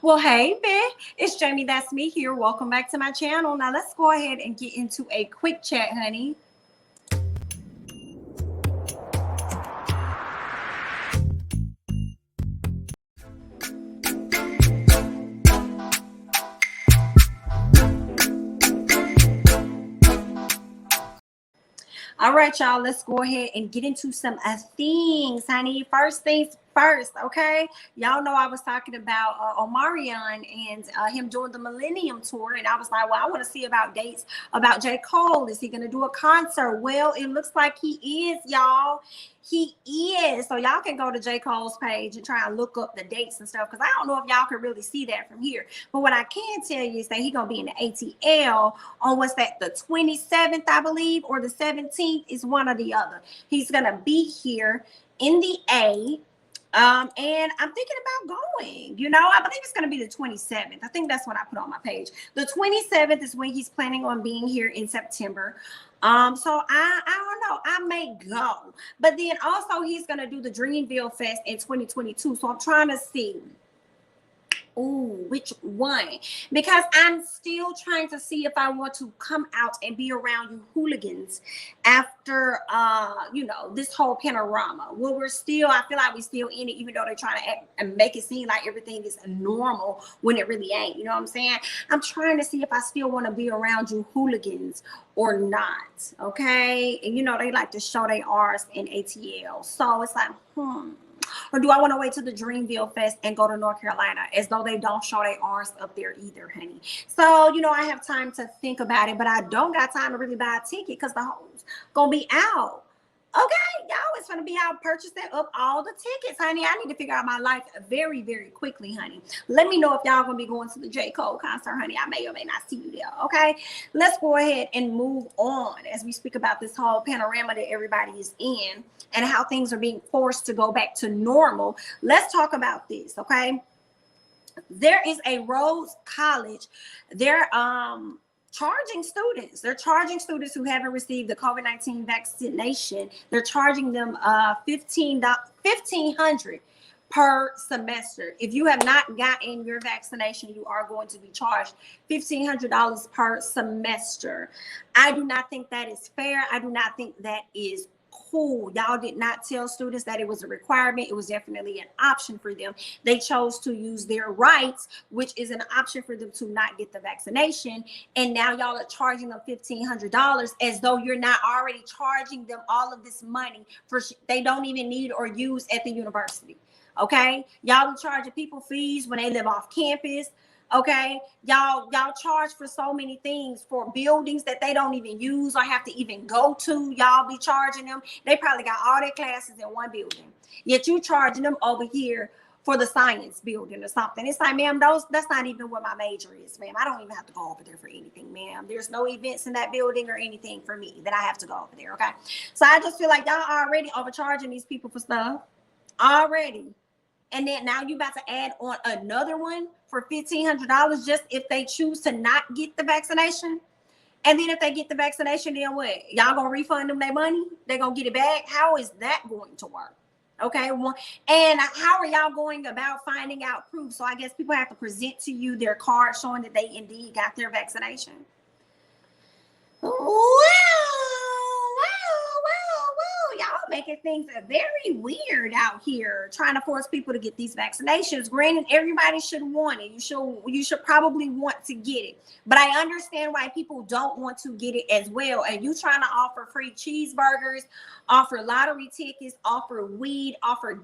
Well, hey, man, it's Jamie. That's me here. Welcome back to my channel. Now, let's go ahead and get into a quick chat, honey. All right, y'all, let's go ahead and get into some things, honey. First things first, okay? Y'all know I was talking about Omarion and him doing the Millennium Tour, and I was like, well, I want to see about dates about J. Cole. Is he going to do a concert? Well, it looks like he is, y'all. He is. So y'all can go to J. Cole's page and try and look up the dates and stuff, because I don't know if y'all can really see that from here. But what I can tell you is that he's going to be in the ATL on, what's that, the 27th, I believe, or the 17th, is one or the other. He's going to be here in the A. And I'm thinking about going, I believe it's going to be the 27th. I think that's what I put on my page. The 27th is when he's planning on being here in September. So I don't know, I may go, but then also he's going to do the Dreamville Fest in 2022. So I'm trying to see, which one, because I'm still trying to see if I want to come out and be around you hooligans after this whole panorama. Well, I feel like we're still in it, even though they're trying to act and make it seem like everything is normal when it really ain't. You know what I'm saying? I'm trying to see if I still want to be around you hooligans or not. Okay, and they like to show their R's in ATL, so it's like or do I want to wait till the Dreamville Fest and go to North Carolina, as though they don't show their R's up there either, honey? So, I have time to think about it, but I don't got time to really buy a ticket because the hoes gonna be out. Okay, y'all is gonna be out purchasing up all the tickets, honey. I need to figure out my life very, very quickly, honey. Let me know if y'all gonna be going to the J. Cole concert, honey. I may or may not see you there, okay? Let's go ahead and move on as we speak about this whole panorama that everybody is in and how things are being forced to go back to normal. Let's talk about this, okay? There is a Rhodes College. They're charging students. They're charging students who haven't received the COVID-19 vaccination. They're charging them $1,500 per semester. If you have not gotten your vaccination, you are going to be charged $1,500 per semester. I do not think that is fair. I do not think that is cool. Y'all did not tell students that it was a requirement. It was definitely an option for them. They chose to use their rights, which is an option for them to not get the vaccination. And now y'all are charging them $1,500 as though you're not already charging them all of this money for they don't even need or use at the university. Okay, y'all are charging people fees when they live off campus. Okay, y'all charge for so many things, for buildings that they don't even use or have to even go to. Y'all be charging them. They probably got all their classes in one building, yet you charging them over here for the science building or something. It's like, ma'am, that's not even what my major is, ma'am. I don't even have to go over there for anything, ma'am. There's no events in that building or anything for me that I have to go over there. Okay, so I just feel like y'all already overcharging these people for stuff already. And then now you about to add on another one for $1,500 just if they choose to not get the vaccination. And then if they get the vaccination, then what? Y'all gonna refund them their money? They're gonna get it back? How is that going to work? Okay, and how are y'all going about finding out proof? So I guess people have to present to you their card showing that they indeed got their vaccination. Y'all making things very weird out here, trying to force people to get these vaccinations. Granted, everybody should want it. You should probably want to get it, but I understand why people don't want to get it as well. And you trying to offer free cheeseburgers, offer lottery tickets, offer weed, offer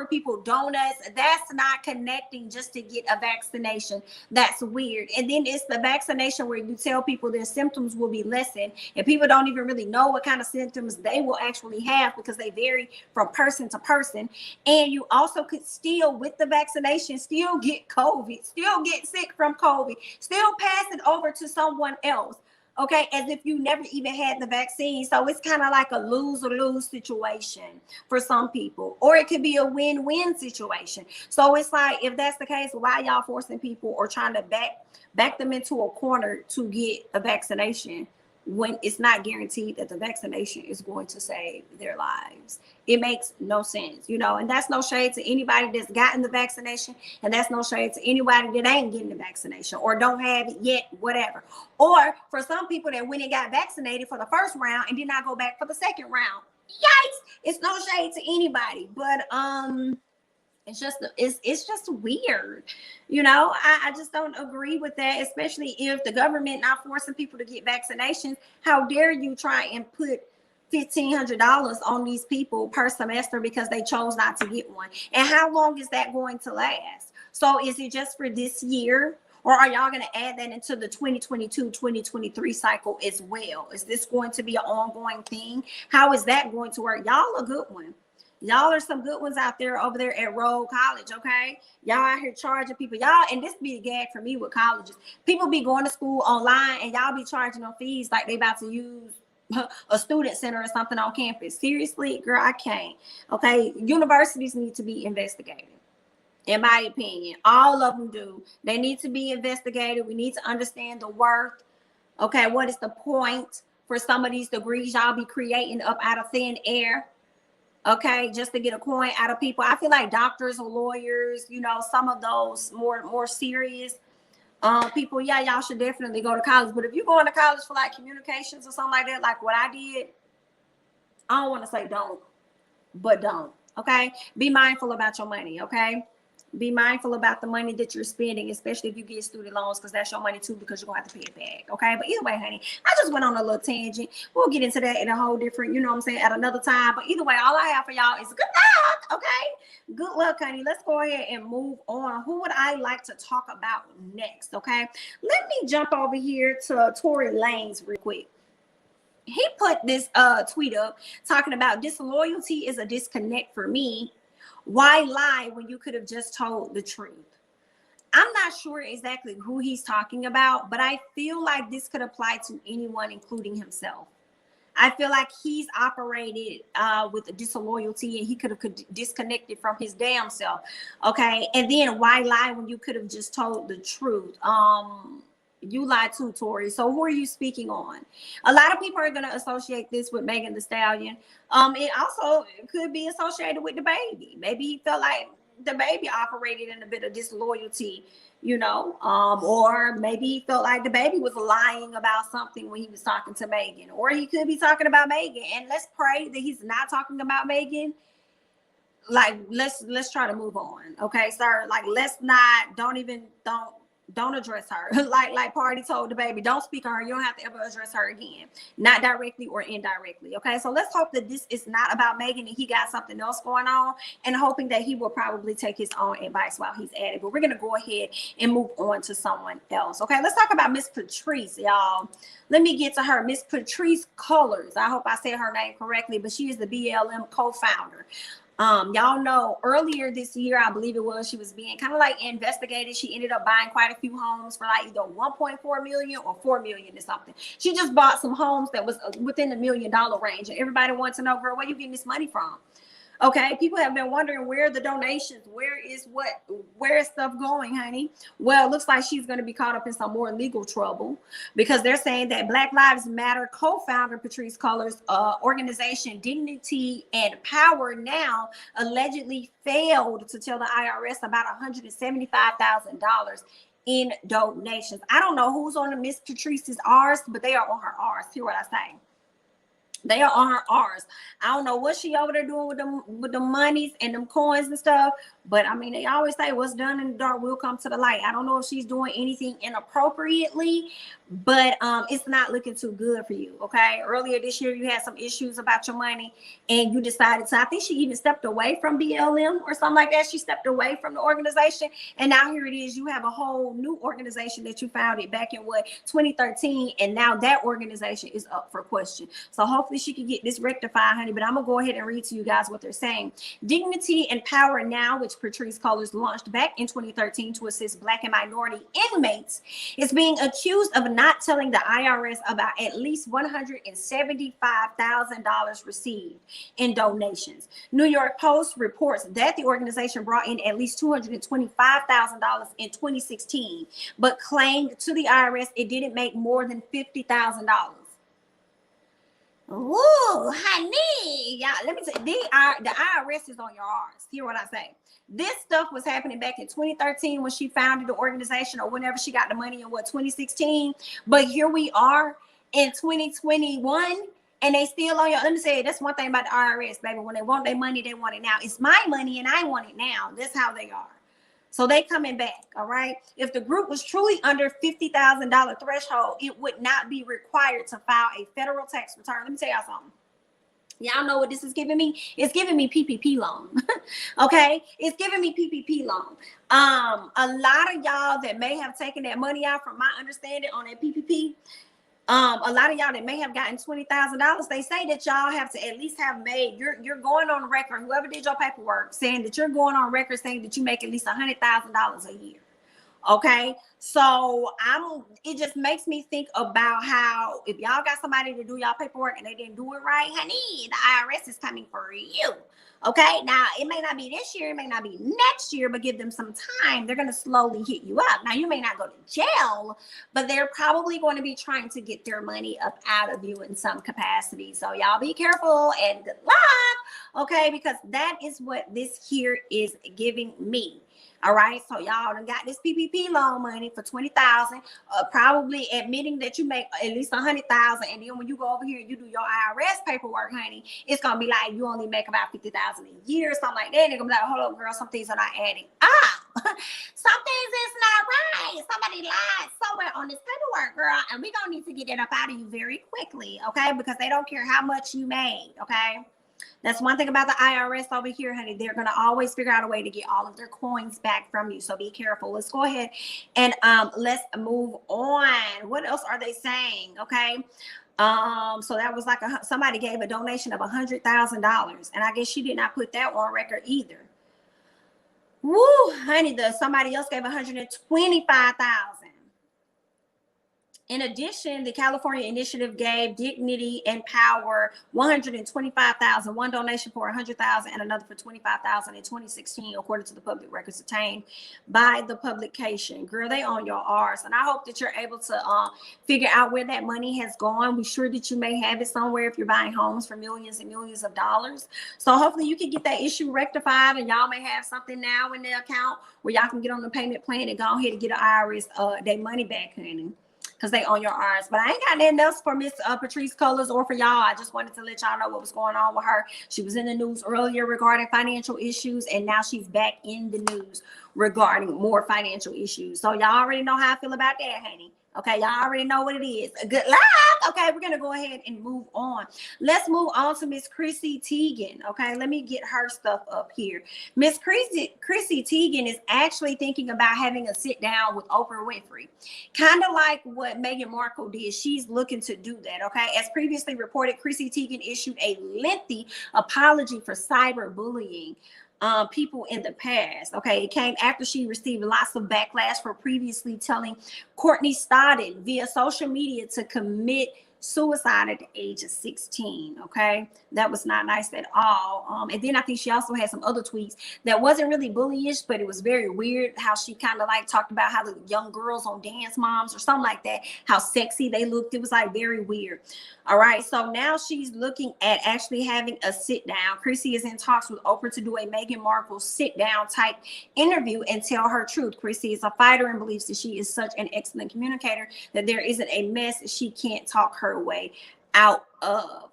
people donuts. That's not connecting just to get a vaccination. That's weird. And then it's the vaccination where you tell people their symptoms will be lessened, and people don't even really know what kind of symptoms they will actually have because they vary from person to person. And you also could still, with the vaccination, still get COVID, still get sick from COVID, still pass it over to someone else. Okay, as if you never even had the vaccine. So it's kind of like a lose-lose situation for some people, or it could be a win-win situation. So it's like, if that's the case, why y'all forcing people or trying to back them into a corner to get a vaccination? when it's not guaranteed that the vaccination is going to save their lives. It makes no sense, you know, and that's no shade to anybody that's gotten the vaccination, and that's no shade to anybody that ain't getting the vaccination or don't have it yet, whatever. Or for some people that went and got vaccinated for the first round and did not go back for the second round. Yikes! It's no shade to anybody, but it's just weird, you know. I just don't agree with that, especially if the government not forcing people to get vaccinations. How dare you try and put $1,500 on these people per semester because they chose not to get one? And how long is that going to last? So is it just for this year, or are y'all going to add that into the 2022-2023 cycle as well? Is this going to be an ongoing thing? How is that going to work? Y'all a good one. Y'all are some good ones out there over there at Road College, okay? Y'all out here charging people. Y'all, and this be a gag for me with colleges. People be going to school online and y'all be charging them fees like they about to use a student center or something on campus. Seriously, girl, I can't. Okay, universities need to be investigated. In my opinion, all of them do. They need to be investigated. We need to understand the worth. Okay, what is the point for some of these degrees y'all be creating up out of thin air? Okay, just to get a coin out of people. I feel like doctors or lawyers, you know, some of those more serious people, yeah, y'all should definitely go to college. But if you're going to college for like communications or something like that, like what I did, I don't want to say don't, but don't. Okay, be mindful about your money. Okay, be mindful about the money that you're spending, especially if you get student loans, because that's your money too, because you're gonna have to pay it back. Okay, but either way, honey, I just went on a little tangent. We'll get into that in a whole different, you know what I'm saying, at another time. But either way, all I have for y'all is good luck. Okay, good luck, honey. Let's go ahead and move on. Who would I like to talk about next? Okay, let me jump over here to Tory Lanez real quick. He put this tweet up talking about disloyalty is a disconnect for me. Why lie when you could have just told the truth? I'm not sure exactly who he's talking about, but I feel like this could apply to anyone, including himself. I feel like he's operated with a disloyalty, and he could have disconnected from his damn self. Okay, and then why lie when you could have just told the truth? You lied too, Tory. So who are you speaking on? A lot of people are going to associate this with Megan Thee Stallion. It also could be associated with the baby. Maybe he felt like the baby operated in a bit of disloyalty, you know, or maybe he felt like the baby was lying about something when he was talking to Megan, or he could be talking about Megan. And let's pray that he's not talking about Megan. Like, let's try to move on. Okay, sir. Like, let's not, don't address her. like Party told the baby, don't speak on her. You don't have to ever address her again, not directly or indirectly. Okay, so let's hope that this is not about Megan and he got something else going on, and hoping that he will probably take his own advice while he's at it. But we're gonna go ahead and move on to someone else. Okay, let's talk about Miss Patrisse, y'all. Let me get to her. Miss Patrisse Cullors. I hope I said her name correctly, but she is the BLM co-founder. Y'all know earlier this year, I believe it was, she was being kind of like investigated. She ended up buying quite a few homes for like either 1.4 million or 4 million or something. She just bought some homes that was within the $1 million range, and everybody wants to know, girl, where you getting this money from? Okay, people have been wondering where are the donations, where is stuff going, honey? Well, it looks like she's going to be caught up in some more legal trouble, because they're saying that Black Lives Matter co-founder Patrice Cullors' organization Dignity and Power Now allegedly failed to tell the IRS about $175,000 in donations. I don't know who's on the Miss Patrisse's R's, but they are on her R's. Hear what I say. They are on her R's. I don't know what she over there doing with them monies and them coins and stuff. But I mean, they always say what's done in the dark will come to the light. I don't know if she's doing anything inappropriately, but it's not looking too good for you. Okay. Earlier this year, you had some issues about your money, and you decided to, I think she even stepped away from BLM or something like that. She stepped away from the organization. And now here it is. You have a whole new organization that you founded back in 2013. And now that organization is up for question. So hopefully she can get this rectified, honey. But I'm going to go ahead and read to you guys what they're saying. Dignity and Power Now, which Patrice Cullors launched back in 2013 to assist Black and minority inmates, is being accused of not telling the IRS about at least $175,000 received in donations. New York Post reports that the organization brought in at least $225,000 in 2016, but claimed to the IRS it didn't make more than $50,000. Ooh, honey. Yeah, let me say, the IRS is on your arse. Hear what I say. This stuff was happening back in 2013 when she founded the organization, or whenever she got the money in 2016. But here we are in 2021, and they still on your. Let me say, that's one thing about the IRS, baby. When they want their money, they want it now. It's my money, and I want it now. That's how they are. So they coming back, all right? If the group was truly under $50,000 threshold, it would not be required to file a federal tax return. Let me tell y'all something. Y'all know what this is giving me? It's giving me PPP loan. Okay? It's giving me PPP loan. A lot of y'all that may have taken that money out, from my understanding, on that PPP, a lot of y'all that may have gotten $20,000, they say that y'all have to at least have made, you're going on record, whoever did your paperwork, saying that you're going on record saying that you make at least $100,000 a year. Okay, so it just makes me think about how, if y'all got somebody to do y'all paperwork and they didn't do it right, honey, the IRS is coming for you. Okay, now it may not be this year, it may not be next year, but give them some time. They're going to slowly hit you up. Now, you may not go to jail, but they're probably going to be trying to get their money up out of you in some capacity. So y'all be careful and good luck. Okay, because that is what this here is giving me. All right, so y'all done got this PPP loan money for $20,000, probably admitting that you make at least $100,000, and then when you go over here and you do your IRS paperwork, honey, it's gonna be like you only make about $50,000 a year or something like that. They're gonna be like, hold up, girl, some things are not adding up. Some things is not right. Somebody lied somewhere on this paperwork, girl, and we gonna need to get it up out of you very quickly, okay? Because they don't care how much you made, okay? That's one thing about the IRS over here, honey. They're going to always figure out a way to get all of their coins back from you. So be careful. Let's go ahead and let's move on. What else are they saying? Okay. So that was like somebody gave a donation of $100,000, and I guess she did not put that on record either. Woo, honey, somebody else gave $125,000. In addition, the California Initiative gave Dignity and Power $125,000, one donation for $100,000 and another for $25,000 in 2016, according to the public records obtained by the publication. Girl, they on your arse, and I hope that you're able to figure out where that money has gone. We're sure that you may have it somewhere if you're buying homes for millions and millions of dollars. So hopefully you can get that issue rectified, and y'all may have something now in the account where y'all can get on the payment plan and go ahead and get an IRS their money back, honey, because they on your arms. But I ain't got nothing else for Miss Patrisse Cullors or for y'all. I just wanted to let y'all know what was going on with her. She was in the news earlier regarding financial issues, and now she's back in the news regarding more financial issues. So y'all already know how I feel about that, honey. Okay, y'all already know what it is. Good luck. Okay, we're gonna go ahead and move on. Let's move on to Miss Chrissy Teigen. Okay, let me get her stuff up here. Miss Chrissy Teigen is actually thinking about having a sit down with Oprah Winfrey, kind of like what Meghan Markle did. She's looking to do that. Okay, as previously reported, Chrissy Teigen issued a lengthy apology for cyberbullying people in the past. Okay, it came after she received lots of backlash for previously telling Courtney Stodden via social media to commit suicide at the age of 16. Okay, that was not nice at all. And then I think she also had some other tweets that wasn't really bullyish, but it was very weird how she kind of like talked about how the young girls on Dance Moms or something like that, how sexy they looked. It was like very weird. All right, so now she's looking at actually having a sit down. Chrissy is in talks with Oprah to do a Meghan Markle sit down type interview and tell her truth. Chrissy is a fighter and believes that she is such an excellent communicator that there isn't a mess she can't talk her way out of.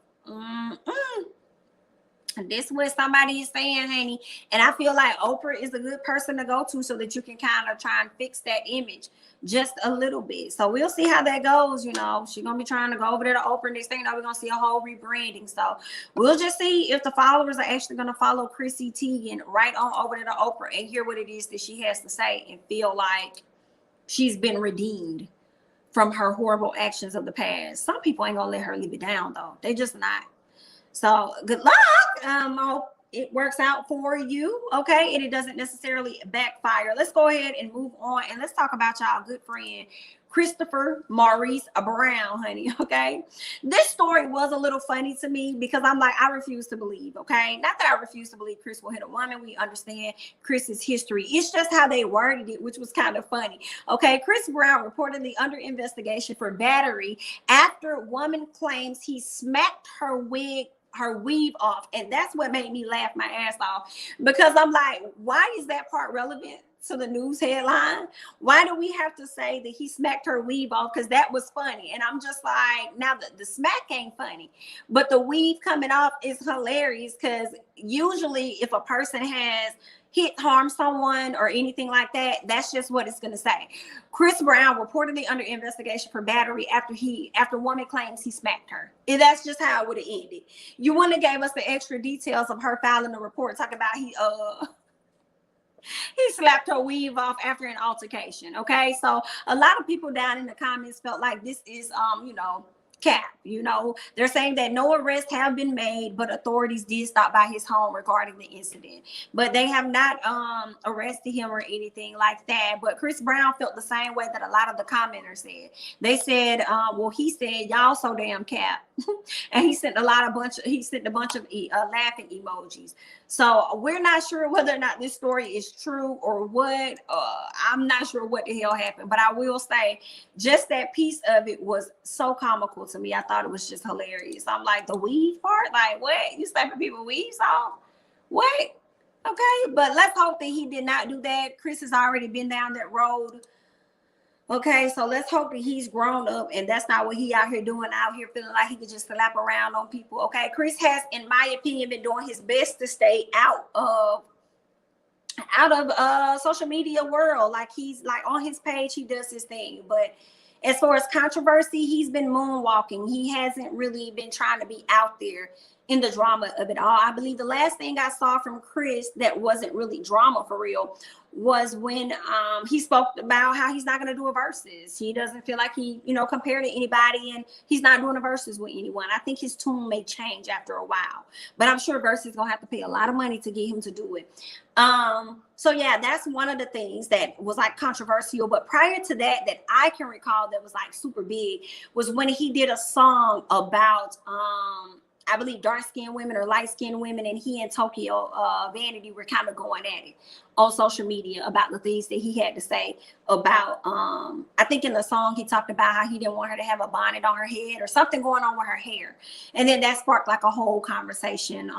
This is what somebody is saying, honey. And I feel like Oprah is a good person to go to so that you can kind of try and fix that image just a little bit. So we'll see how that goes. You know, she's going to be trying to go over there to Oprah. Next thing you know, we're going to see a whole rebranding. So we'll just see if the followers are actually going to follow Chrissy Teigen right on over there to Oprah and hear what it is that she has to say and feel like she's been redeemed from her horrible actions of the past. Some people ain't going to let her leave it down, though. They just not. So good luck. it works out for you, okay, and it doesn't necessarily backfire. Let's go ahead and move on, and let's talk about y'all good friend Christopher Maurice Brown, honey. Okay, this story was a little funny to me because I'm like, I refuse to believe. Okay, not that I refuse to believe Chris will hit a woman. We understand Chris's history. It's just how they worded it, which was kind of funny. Okay, Chris Brown reportedly under investigation for battery after woman claims he smacked her weave off, and that's what made me laugh my ass off, because I'm like, why is that part relevant to the news headline? Why do we have to say that he smacked her weave off? Because that was funny. And I'm just like, now the smack ain't funny, but the weave coming off is hilarious, because usually if a person has harmed someone or anything like that, that's just what it's going to say. Chris Brown reportedly under investigation for battery after woman claims he smacked her. And that's just how it would have ended. You wouldn't have gave us the extra details of her filing the report talking about he slapped her weave off after an altercation. Okay, so a lot of people down in the comments felt like this is cap. They're saying that no arrests have been made, but authorities did stop by his home regarding the incident, but they have not arrested him or anything like that. But Chris Brown felt the same way that a lot of the commenters said. They said, well, he said, y'all so damn cap. And he sent a bunch of laughing emojis. So we're not sure whether or not this story is true or what. I'm not sure what the hell happened, but I will say just that piece of it was so comical to me. I thought it was just hilarious. I'm like, the weave part, like, what? You slapping people weaves off? What? Okay, but let's hope that he did not do that. Chris has already been down that road. Okay, so let's hope that he's grown up and that's not what he out here doing, out here feeling like he could just slap around on people. Okay, Chris has, in my opinion, been doing his best to stay out of social media world. Like, he's like on his page, he does his thing, but as far as controversy, he's been moonwalking. He hasn't really been trying to be out there in the drama of it all. I believe the last thing I saw from Chris that wasn't really drama for real was when he spoke about how he's not going to do a versus. He doesn't feel like he, compared to anybody, and he's not doing a versus with anyone. I think his tune may change after a while, but I'm sure versus is going to have to pay a lot of money to get him to do it. So yeah, that's one of the things that was like controversial. But prior to that I can recall that was like super big was when he did a song about I believe dark-skinned women or light-skinned women, and he and Tokyo Vanity were kind of going at it on social media about the things that he had to say about, I think in the song he talked about how he didn't want her to have a bonnet on her head or something going on with her hair. And then that sparked like a whole conversation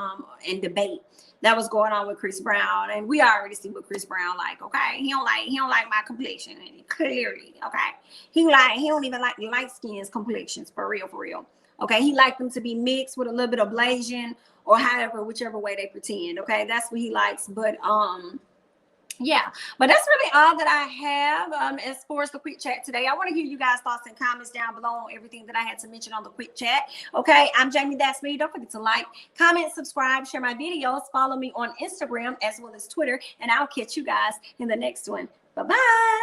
and debate that was going on with Chris Brown. And we already see what Chris Brown like, okay? He don't like my complexion, clearly, okay? He don't even like light skin's complexions, for real. Okay, he liked them to be mixed with a little bit of Blasian or whichever way they pretend. Okay, that's what he likes. But yeah, but that's really all that I have as far as the quick chat today. I want to hear you guys' thoughts and comments down below on everything that I had to mention on the quick chat. Okay, I'm jamithatsme. Don't forget to like, comment, subscribe, share my videos, follow me on Instagram as well as Twitter, and I'll catch you guys in the next one. Bye-bye.